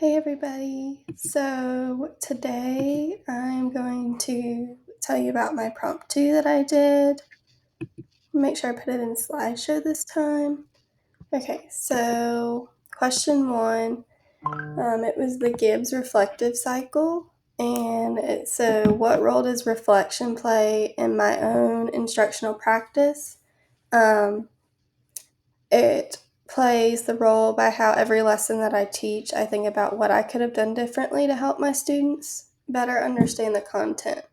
Hey everybody! So today I'm going to tell you about my prompt 2 that I did. Make sure I put it in slideshow this time. Okay, so question 1, it was the Gibbs reflective cycle, and what role does reflection play in my own instructional practice? Um, It plays the role by how every lesson that I teach, I think about what I could have done differently to help my students better understand the content.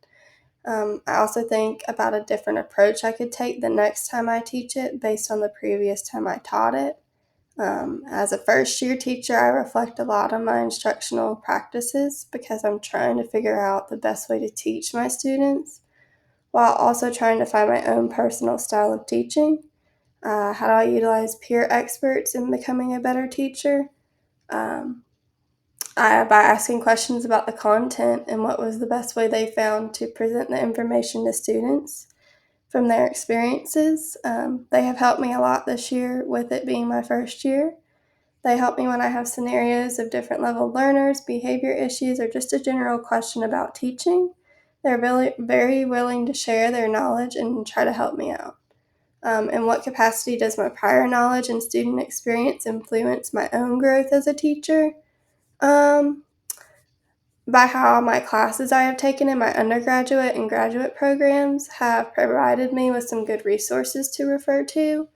I also think about a different approach I could take the next time I teach it based on the previous time I taught it. As a first year teacher, I reflect a lot on my instructional practices because I'm trying to figure out the best way to teach my students while also trying to find my own personal style of teaching. How do I utilize peer experts in becoming a better teacher? Um, by asking questions about the content and what was the best way they found to present the information to students from their experiences. They have helped me a lot this year with it being my first year. They help me when I have scenarios of different level learners, behavior issues, or just a general question about teaching. They're really very willing to share their knowledge and try to help me out. In what capacity does my prior knowledge and student experience influence my own growth as a teacher? Um, by how my classes I have taken in my undergraduate and graduate programs have provided me with some good resources to refer to.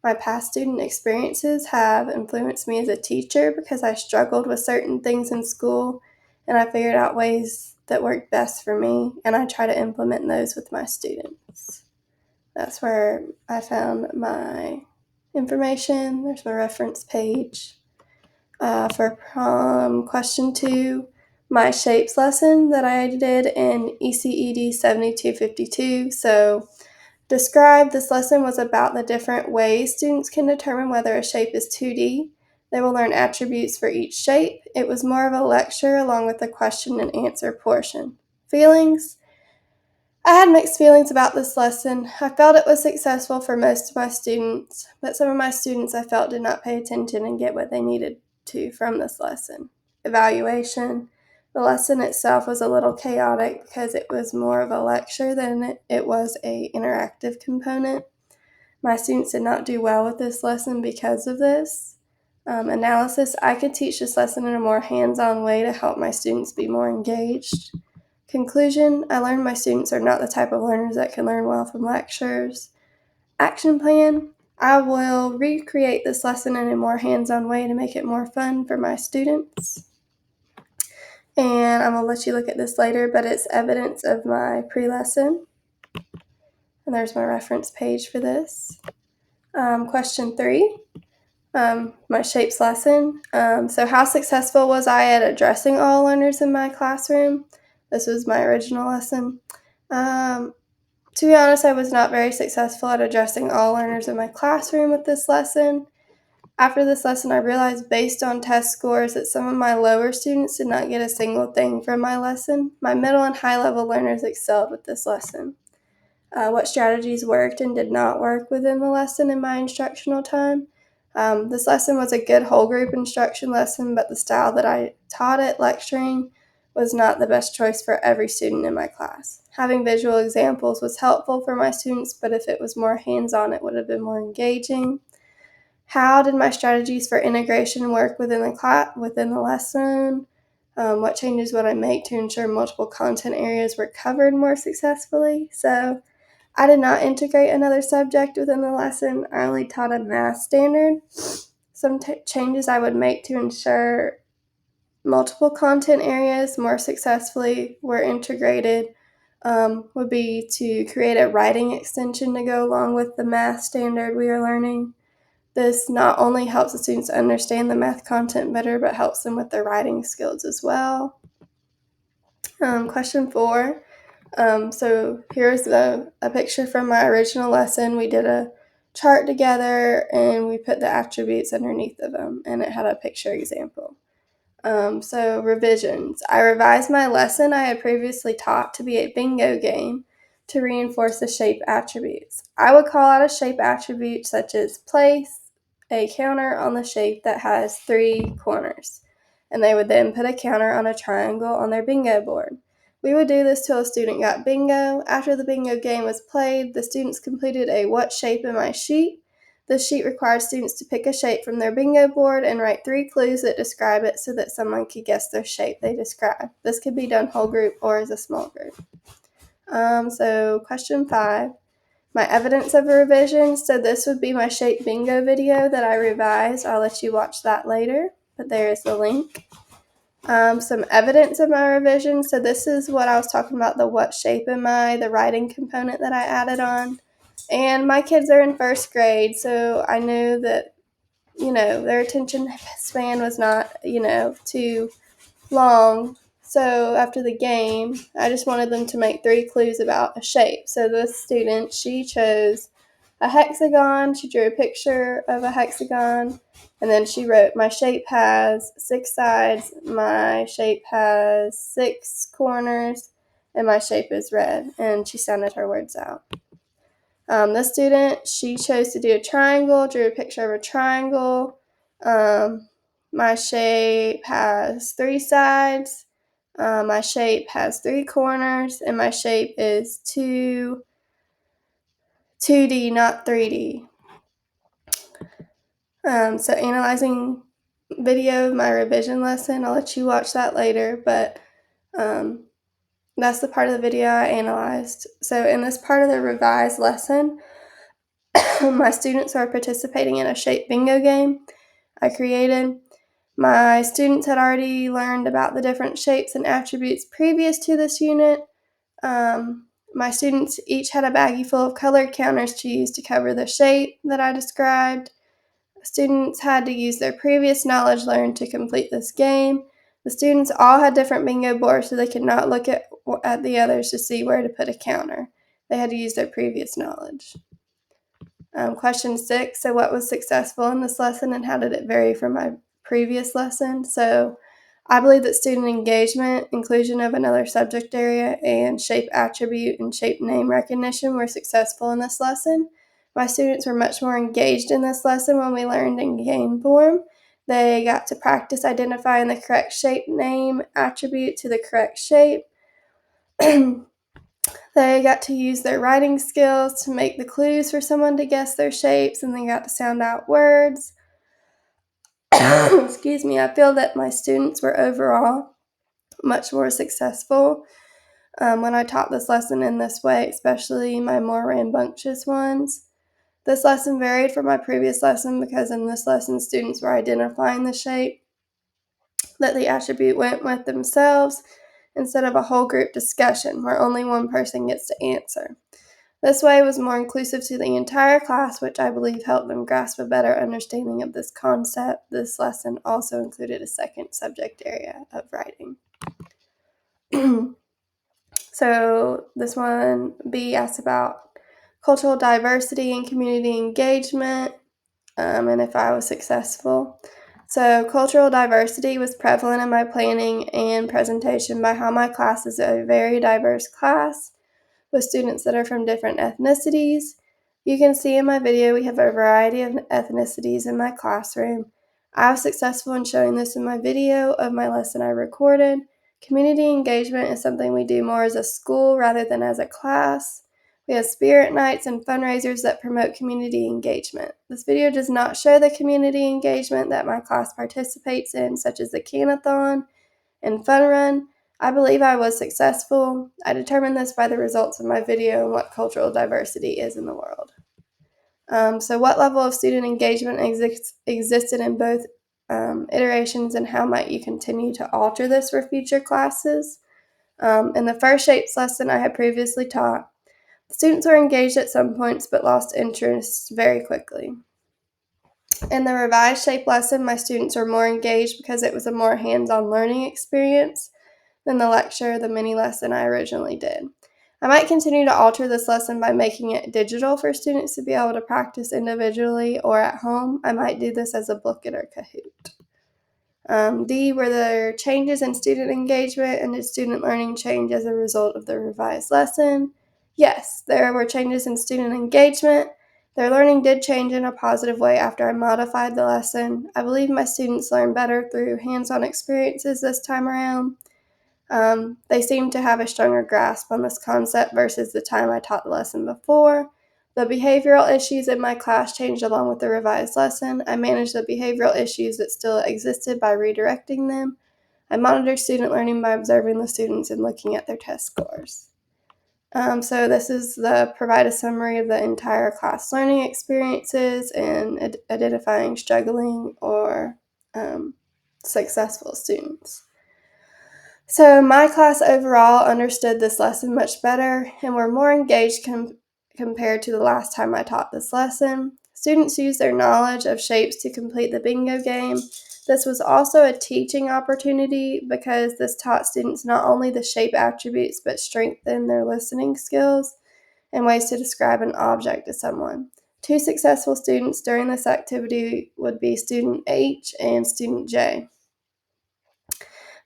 My past student experiences have influenced me as a teacher because I struggled with certain things in school and I figured out ways that worked best for me, and I try to implement those with my students. That's where I found my information. There's my reference page. For question 2, my shapes lesson that I did in ECED 7252. So, describe this lesson was about the different ways students can determine whether a shape is 2D. They will learn attributes for each shape. It was more of a lecture along with the question and answer portion. Feelings. I had mixed feelings about this lesson. I felt it was successful for most of my students, but some of my students I felt did not pay attention and get what they needed to from this lesson. Evaluation. The lesson itself was a little chaotic because it was more of a lecture than it was a interactive component. My students did not do well with this lesson because of this. Analysis. I could teach this lesson in a more hands-on way to help my students be more engaged. Conclusion, I learned my students are not the type of learners that can learn well from lectures. Action plan, I will recreate this lesson in a more hands-on way to make it more fun for my students. And I'm going to let you look at this later, but it's evidence of my pre-lesson. And there's my reference page for this. Question 3, my shapes lesson. So how successful was I at addressing all learners in my classroom? This was my original lesson. To be honest, I was not very successful at addressing all learners in my classroom with this lesson. After this lesson, I realized based on test scores that some of my lower students did not get a single thing from my lesson. My middle and high level learners excelled with this lesson. What strategies worked and did not work within the lesson in my instructional time. This lesson was a good whole group instruction lesson, but the style that I taught it, lecturing, was not the best choice for every student in my class. Having visual examples was helpful for my students, but if it was more hands-on, it would have been more engaging. How did my strategies for integration work within the lesson? What changes would I make to ensure multiple content areas were covered more successfully? So, I did not integrate another subject within the lesson. I only taught a math standard. Some changes I would make to ensure multiple content areas more successfully were integrated would be to create a writing extension to go along with the math standard we are learning. This not only helps the students understand the math content better, but helps them with their writing skills as well. Question 4. So here's a picture from my original lesson. We did a chart together and we put the attributes underneath of them, and it had a picture example. So revisions. I revised my lesson I had previously taught to be a bingo game to reinforce the shape attributes. I would call out a shape attribute such as place a counter on the shape that has 3 corners. and they would then put a counter on a triangle on their bingo board. We would do this till a student got bingo. After the bingo game was played, the students completed a "What shape am I" sheet. This sheet required students to pick a shape from their bingo board and write 3 clues that describe it so that someone could guess their shape they described. This could be done whole group or as a small group. So question 5. My evidence of a revision. So this would be my shape bingo video that I revised. I'll let you watch that later, but there is the link. Some evidence of my revision. So this is what I was talking about, the "What shape am I," the writing component that I added on. And my kids are in first grade, so I knew that, their attention span was not, too long. So after the game, I just wanted them to make 3 clues about a shape. So this student, she chose a hexagon. She drew a picture of a hexagon, and then she wrote, "My shape has 6 sides, my shape has 6 corners, and my shape is red." And she sounded her words out. This student, she chose to do a triangle, drew a picture of a triangle. My shape has 3 sides, my shape has 3 corners, and my shape is 2D, not 3D. So analyzing video of my revision lesson, I'll let you watch that later, but that's the part of the video I analyzed. So in this part of the revised lesson, my students are participating in a shape bingo game I created. My students had already learned about the different shapes and attributes previous to this unit. My students each had a baggie full of color counters to use to cover the shape that I described. Students had to use their previous knowledge learned to complete this game. The students all had different bingo boards, so they could not look at the others to see where to put a counter. They had to use their previous knowledge. Question 6, so what was successful in this lesson and how did it vary from my previous lesson? So I believe that student engagement, inclusion of another subject area, and shape attribute and shape name recognition were successful in this lesson. My students were much more engaged in this lesson when we learned in game form. They got to practice identifying the correct shape name attribute to the correct shape. They got to use their writing skills to make the clues for someone to guess their shapes, and they got to sound out words. Excuse me, I feel that my students were overall much more successful when I taught this lesson in this way, especially my more rambunctious ones. This lesson varied from my previous lesson because in this lesson, students were identifying the shape that the attribute went with themselves instead of a whole group discussion where only one person gets to answer. This way was more inclusive to the entire class, which I believe helped them grasp a better understanding of this concept. This lesson also included a second subject area of writing. So this one, B, asks about cultural diversity and community engagement, and if I was successful. So cultural diversity was prevalent in my planning and presentation by how my class is a very diverse class with students that are from different ethnicities. You can see in my video we have a variety of ethnicities in my classroom. I was successful in showing this in my video of my lesson I recorded. Community engagement is something we do more as a school rather than as a class. We have spirit nights and fundraisers that promote community engagement. This video does not show the community engagement that my class participates in, such as the Can-a-thon and Fun Run. I believe I was successful. I determined this by the results of my video and what cultural diversity is in the world. So what level of student engagement existed in both iterations, and how might you continue to alter this for future classes? In the first shapes lesson I had previously taught, students were engaged at some points but lost interest very quickly. In the revised shape lesson, my students were more engaged because it was a more hands-on learning experience than the lecture, the mini lesson I originally did. I might continue to alter this lesson by making it digital for students to be able to practice individually or at home. I might do this as a Bookit or Kahoot. D, were there changes in student engagement, and did student learning change as a result of the revised lesson? Yes, there were changes in student engagement. Their learning did change in a positive way after I modified the lesson. I believe my students learn better through hands-on experiences this time around. They seem to have a stronger grasp on this concept versus the time I taught the lesson before. The behavioral issues in my class changed along with the revised lesson. I managed the behavioral issues that still existed by redirecting them. I monitored student learning by observing the students and looking at their test scores. So this is provide a summary of the entire class learning experiences and identifying struggling or successful students. So my class overall understood this lesson much better and were more engaged compared to the last time I taught this lesson. Students used their knowledge of shapes to complete the bingo game. This was also a teaching opportunity because this taught students not only the shape attributes but strengthened their listening skills and ways to describe an object to someone. Two successful students during this activity would be student H and student J.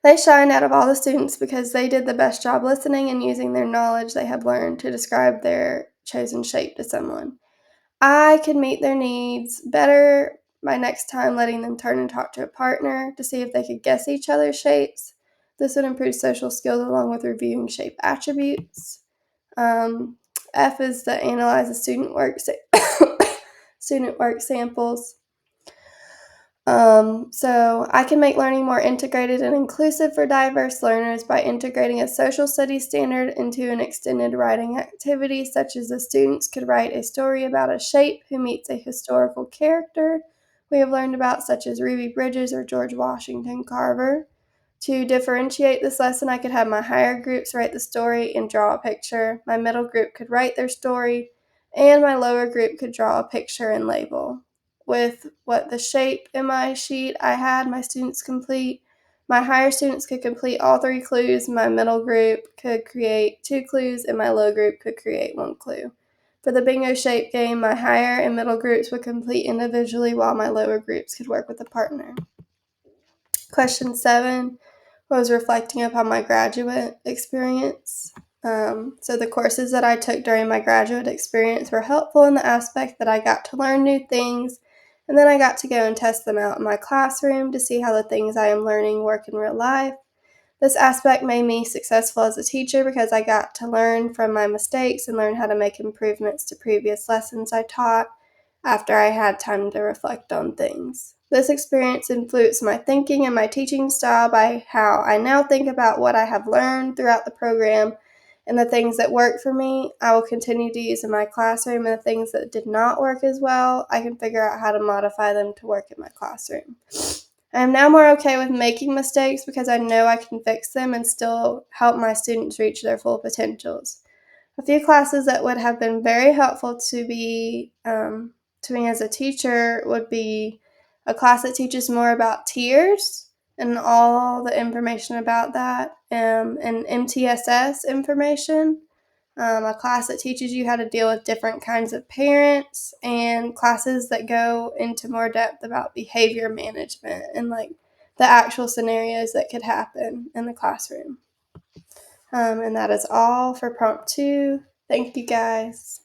They shined out of all the students because they did the best job listening and using their knowledge they had learned to describe their chosen shape to someone. I could meet their needs better by next time letting them turn and talk to a partner to see if they could guess each other's shapes. This would improve social skills along with reviewing shape attributes. Um, F is to analyze the student work samples. So I can make learning more integrated and inclusive for diverse learners by integrating a social studies standard into an extended writing activity, such as the students could write a story about a shape who meets a historical character we have learned about, such as Ruby Bridges or George Washington Carver. To differentiate this lesson, I could have my higher groups write the story and draw a picture. My middle group could write their story, and my lower group could draw a picture and label. With what the shape in my sheet I had my students complete, my higher students could complete all 3 clues, my middle group could create 2 clues, and my low group could create 1 clue. For the bingo shape game, my higher and middle groups would complete individually while my lower groups could work with a partner. Question 7 was reflecting upon my graduate experience. So the courses that I took during my graduate experience were helpful in the aspect that I got to learn new things, and then I got to go and test them out in my classroom to see how the things I am learning work in real life. This aspect made me successful as a teacher because I got to learn from my mistakes and learn how to make improvements to previous lessons I taught after I had time to reflect on things. This experience influenced my thinking and my teaching style by how I now think about what I have learned throughout the program and the things that work for me. I will continue to use in my classroom, and the things that did not work as well, I can figure out how to modify them to work in my classroom. I am now more okay with making mistakes because I know I can fix them and still help my students reach their full potentials. A few classes that would have been very helpful to me as a teacher would be a class that teaches more about tiers and all the information about that, and MTSS information, a class that teaches you how to deal with different kinds of parents, and classes that go into more depth about behavior management and like the actual scenarios that could happen in the classroom. And that is all for prompt 2. Thank you guys.